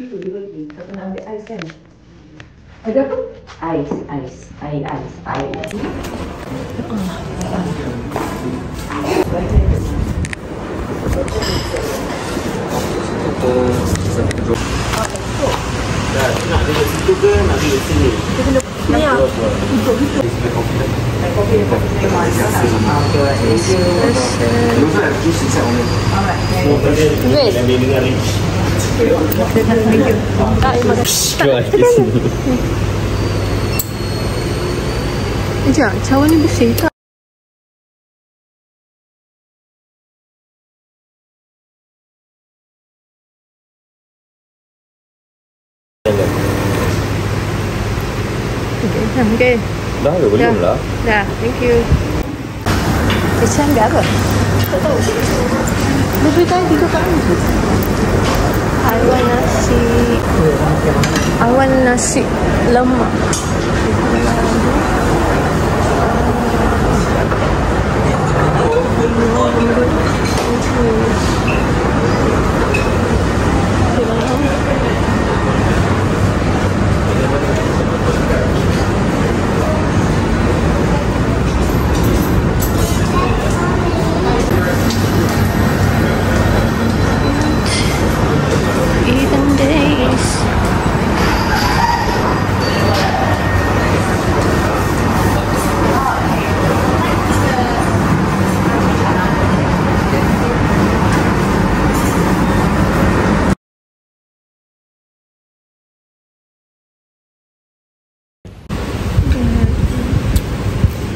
Tak pernah ambil ais kan? Ada apa? Ais. Air. Nak duduk situ ke nak duduk sini? Ni lah. Duduk. Kopi dekat sini. Sekejap, cawan ni bersih tak? Okay. Dah ke? Belum lah. Dah, thank you. Kesian dia apa? Tak tahu. Dia beritahu 3 kali. Awan nasi lemak.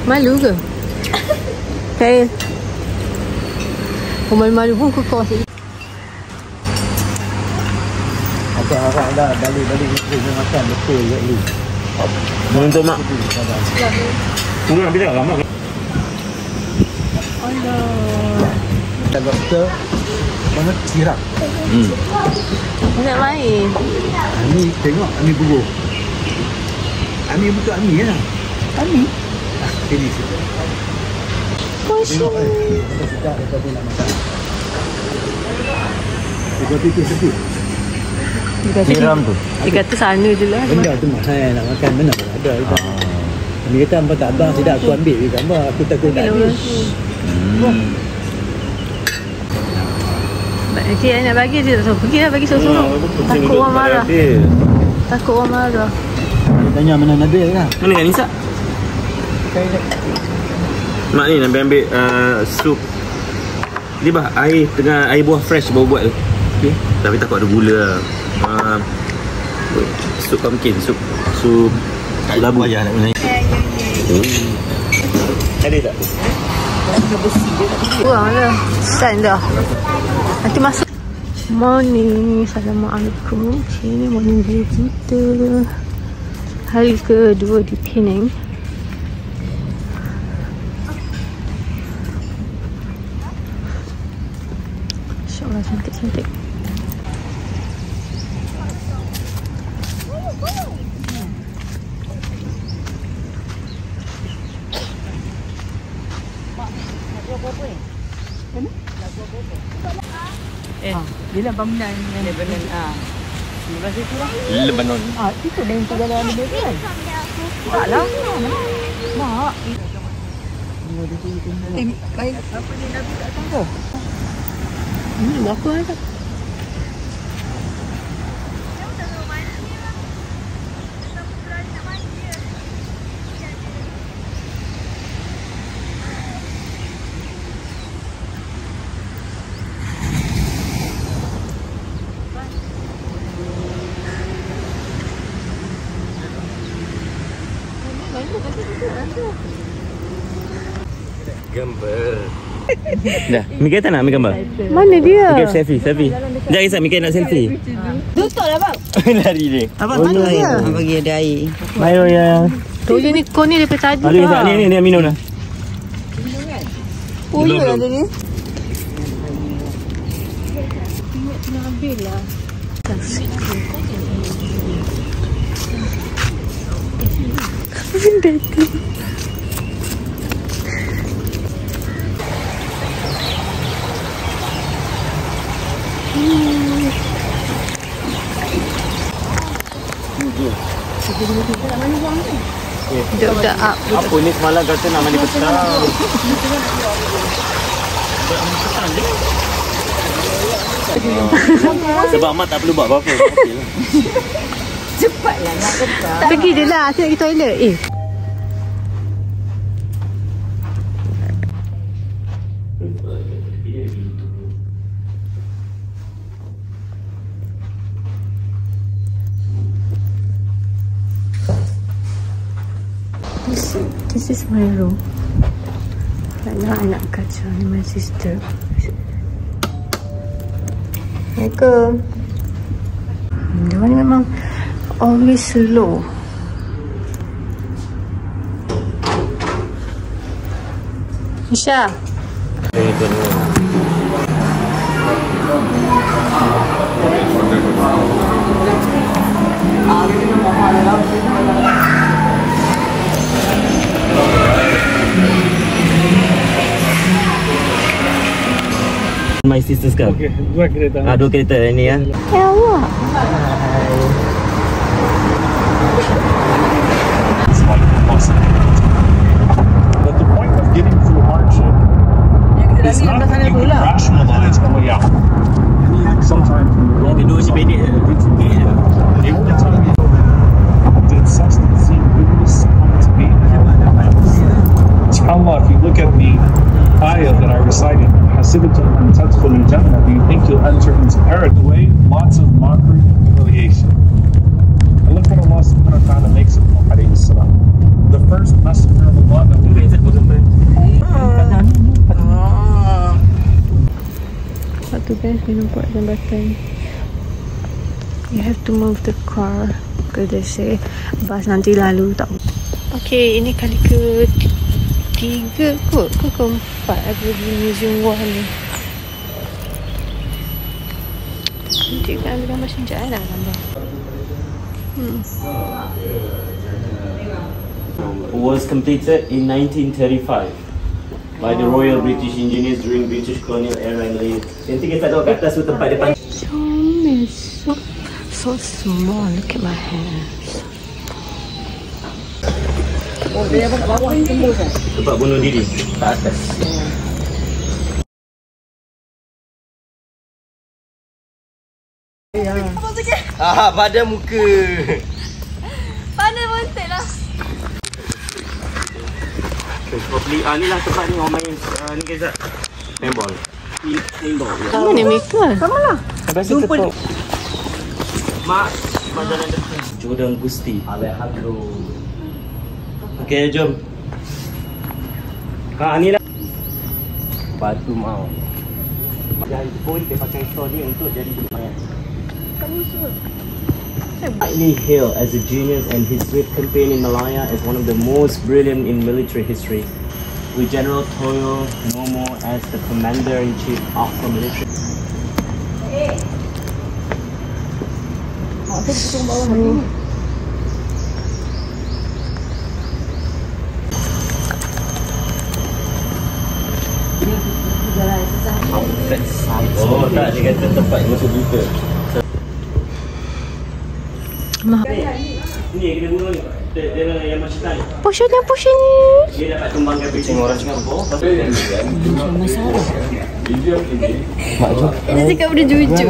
Malu ke? Kail. Malu-malu pun kekor sikit. Aku harap dah balik ni makan betul je ni. Untuk mak. Tunggu nak bila lama. Allah. Dan doktor banget sirap. Nak main. Ani tengok Ani buruk. Ani bukan Ani ya. Ani. Ini situ. Masya. Sedap daripada nak makan. Dia fikir sedih. Siram tu. Dia kata sana je lah. Benda tu mak saya nak makan mana pun ada. Dia kata abang tak abang tidak aku ambil je gambar. Aku takut tak habis. Okey, nak bagi dia tak tahu. Pergilah bagi sorang-sorang. Takut orang marah. Takut orang marah. Dia tanya mana Nabil lah. Mana kan Nisa? Mak ni nak ambil sup. Ni bah air tengah air buah fresh baru buat tu. Okey. Tapi takut ada gula. Sup pumpkin, sup labu ayah nak guna. Ada tak? Kurang lah. Stand dah. Nanti masuk. Morning. Assalamualaikum. Sini morning view kita. Hari kedua di Penang. InsyaAllah cantik-cantik. Dia lah bangunan Lebanon. Lepas itu lah. Lebanon. Itu dah yang tu dalam dia kan? Tak lah. Mak. Baik. Apa ni Nabi tak tahu? Berapa lah? Gambar. Dah, Mika tak nak ambil gambar? Mana dia? Mika selfie. Sekejap Izzat, Mika nak selfie. Tutup lah bang. Lari dia. Mana dia? Bagi ada air. Mayo ya. Tu je ni, kau ni daripada tadi Ada Izzat, ni dia minum dah. Oh ya Belum. ada ni. Ingat kena ambil lah. Benda tu. Budak-budak up. Apa ni semalam kata nak mandi petang. Sebab mak tak perlu buat apa-apa. Cepatlah nak petang. Pergi je lah. Saya nak pergi toilet. This is my room. Now anak kacau ni my sister. Assalamualaikum. Dia ni memang always slow. Isha. My sisters kan? Okey, dua kereta. Dua kereta ni ya. Ya Allah. It's like a must. But the point of getting through hardship is not that you can rationalize a way out. Sometimes when Kedua si pendek. the only time you know that substance and goodness come to be, SubhanAllah, if you look at the ayah that I recited, حَسِبْتُمْ أَن تَدْخُلُوا الْجَنَّةَ, do you think you'll enter into paradise? Lots of mockery and humiliation. And look what Allah subhanahu wa ta'ala makes of Nuh alayhi salam. The first messenger of Allah that we Satu guys, minum buat jambatan. You have to move the car because they say bas nanti lalu tau. Okay, ini kali ke-3 kot ke ke-4 aku pergi Museum Wall ni. Nanti kan ambil gambar sekejap nak gambar. Was completed in 1935 by the Royal British Engineers during British colonial era and later. Nanti kita tahu kat atas tu tempat depan. Comel, so small. Look at my hands. Tempat bunuh diri kat atas. Pada muka. Pada bontek lah. Ni lah tempat ni orang main ni guys tak? Paintball. Kamu ni maker. Sama lah. Jumpa ni. Mak jalan depan. Jordan Gusti. Alejandro. Okey, jom. Ni lah. Batu mau. Yang pun dia pakai saw ni untuk jadi mayat. Whitney Hill, as a genius and his swift campaign in Malaya, is one of the most brilliant in military history, with General Toyo Nomo as the commander-in-chief of the military. Oh tak, dia kata tempat masuk buka. Ni yang kita bunuh ni. Dia yang macam tadi. Push ni. Dia dapat tumbangkan kucing orang Singapura. Dia cakap benda jujur je.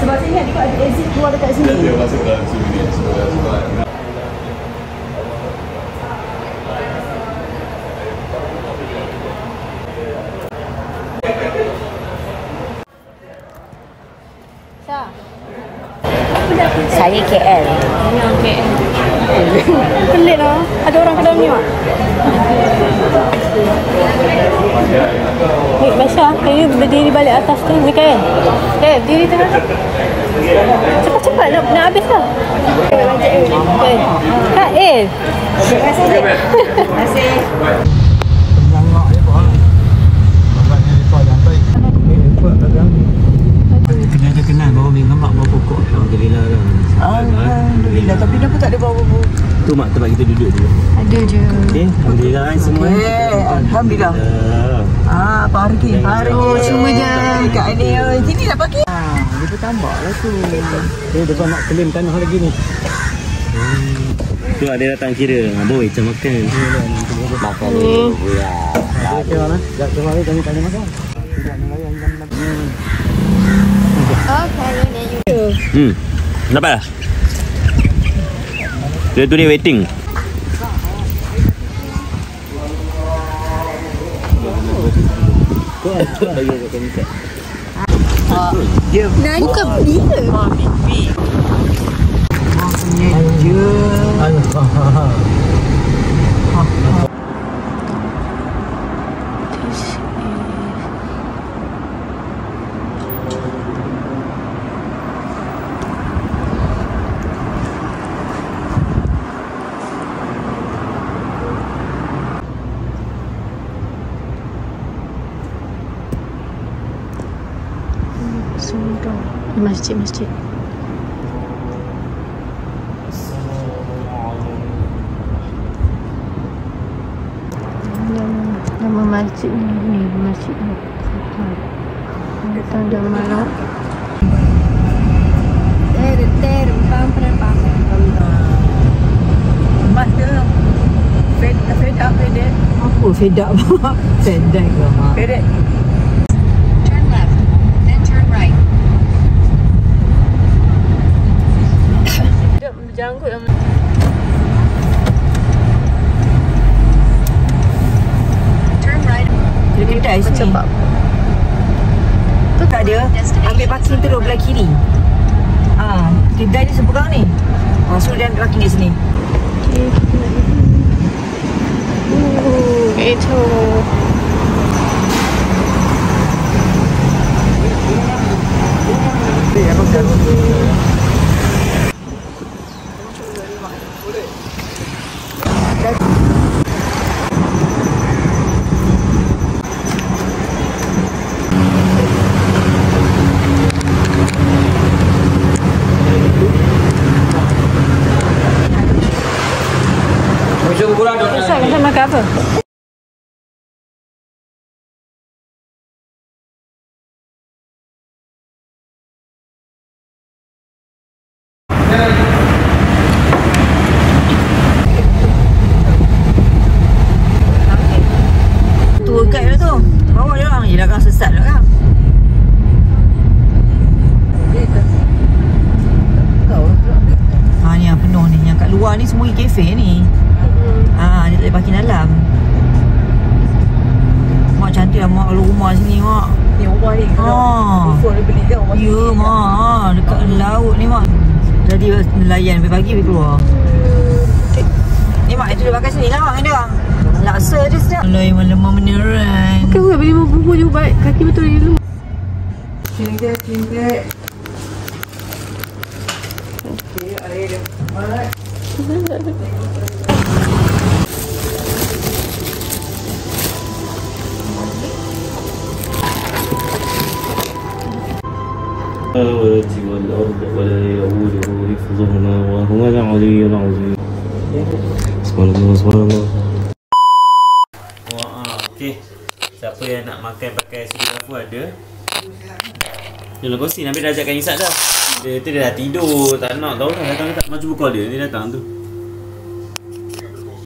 Sebab saya ingat dia ada exit keluar dekat sini. Saya KL. Yang KL. Pelik lah. Ada orang ke dalam ni mak? Wait, Basha, can you berdiri balik atas tu? Ni kan? Diri tengah. Cepat-cepat nak habis lah. Okay. Kak El. Terima kasih. Kenal bawa minum mak bawa pokok. Alhamdulillah lah. Alhamdulillah. Tapi kenapa tak ada bawa-bawa? Tu mak tempat kita duduk dulu. Ada je. Okey, alhamdulillah semua. Alhamdulillah. Parking. Oh, cuma je. Kat ni sini dah parking. bertambah lah tu. Dia depan nak claim tanah lagi ni. Tu ada datang kira. Boy, macam makan. Makan dulu. Ya. Okey mana? Jap kembali kami tanya makan. Tidak nelayan jam 6. Dapat lah. Dia tu dia waiting. Dia bukan bila. Punya je. Masjid. Nama masjid ni masjid ni. Datang dah malam. Ter, pam. Mas dia fed up. Apa fed up? Pendek ke mak? Pendek. Turn left, then turn right. Janggut yang Turn right. Dia kedai sini. sebab Tu tak dia. Ambil parking terus belah kiri. Kedai ni seberang ni. So dia ambil parking di sini. itu Kita makan apa? Tour guide lah tu. Bawa dia orang je dah kan sesat dah kan. Ni yang penuh ni. Yang kat luar ni semua kafe ni. Dia tak boleh parking dalam. Mak cantik lah mak kalau rumah sini mak. Ni rumah ni before dia beli kan rumah Ya mak, dekat laut ni mak. Jadi nelayan sampai pagi pergi keluar. Ni mak itu dia pakai sini lah mak dengan dia orang. Laksa dia sedap. Alai lemah meneran. Bukan beli bubur je baik. Kaki betul dia dulu. Cingkat. Okay, air dia. Alright. السماوات والأرض ولا يؤوده حفظهما وهو العلي العظيم. Subhanallah. Okey. Siapa yang nak makan pakai suri dapur ada? Jalan kursi Nabi dah ajakkan Izzat dah. Dia dah tidur, tak nak tahu dah datang tak macam buka dia. Dia datang tu.